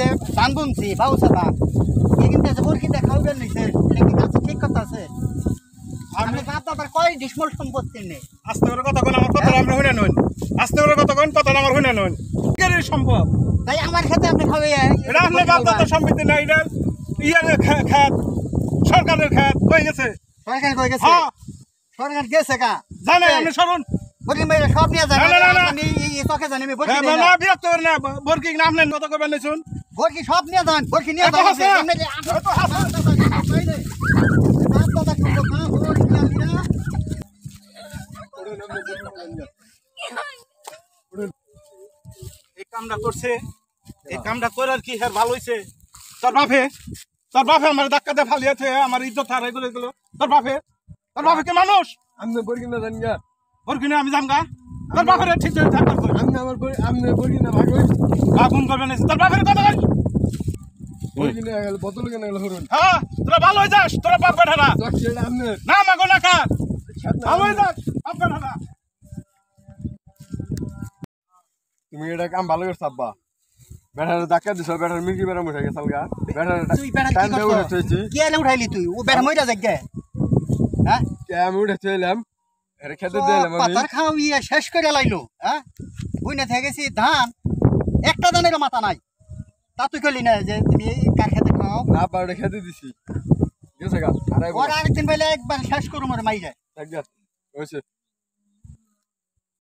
যে ধান বুনছি বাউসা ধান এই কিন্তু বরকি দেখাবেন নিছে এটা কি কাছে ঠিক কথা আছে আমি বাপ দাদার কয় ডিসমল সম্পত্তি নেই আস্তে করে কথা কোন আমার কথা আমরা হইনা নন আস্তে করে কথা কোন কথা আমার হইনা নন কেন সম্ভব তাই আমার সাথে আপনি খাবে এটা আপনার বাপ দাদার সম্পত্তি না এটা ইয়ার খাত সরকারের খাত কই গেছে সরকার কই গেছে হ্যাঁ সরকার গেছে কা জানে আপনি শুনুন বরকি মেরে সব নিয়ে যান না। আমি এই তোকে জানি আমি বরকি না বিরক্ত করেন না বরকি না আপনি কথা কইবেন না শুন বরকি সব নিয়ে যান বরকি নিয়ে যান এই কামটা করছে এই কামটা করার কি হ্যাঁ ভালো হইছে তোর বাপে আমার ধাক্কা দিয়ে ফালিয়েছে আমার ইজ্জত হার এগুলো এগুলো তোর বাপে কি মানুষ আমি বলি না জানি না বরকি না আমি জানগা তোর বাপের ঠিক আছে আমি আমার আমি বলি না ভাগ হই আগুন করবেন না তোর বাপের কথা কই বলি না গেল বোতল কেন গেল হরুন হ্যাঁ তোরা ভালো হয়ে যাস তোরা বাপ বেটা না এটা আমি না মাগো না খা ভালো হয়ে যাস বাপ বেটা না তুমি এটা কাম ভালো করছ আব্বা বেটার ধাক্কা দিছ বেটার মির্কি বেড়া উঠে গেছে আলগা বেটার তুই বেটা কি টাইম করছ উঠেছি কি এনে উঠাইলি তুই ও বেটা মইরা যাগে হ্যাঁ আমি উঠে চলাম এর খেতে দিলাম আমি পাতার খাও ইয়া শেষ করে লাইলো হ্যাঁ বুইনা থেকে গেছি ধান একটা ধানের মাথা নাই তা তুই কইলি না যে তুমি কার খেতে খাও না পাড়ে খেতে দিছি গেছে গা আরে ওর আরেকদিন বলে একবার শেষ করুম ওর মাইরে থাক যা হইছে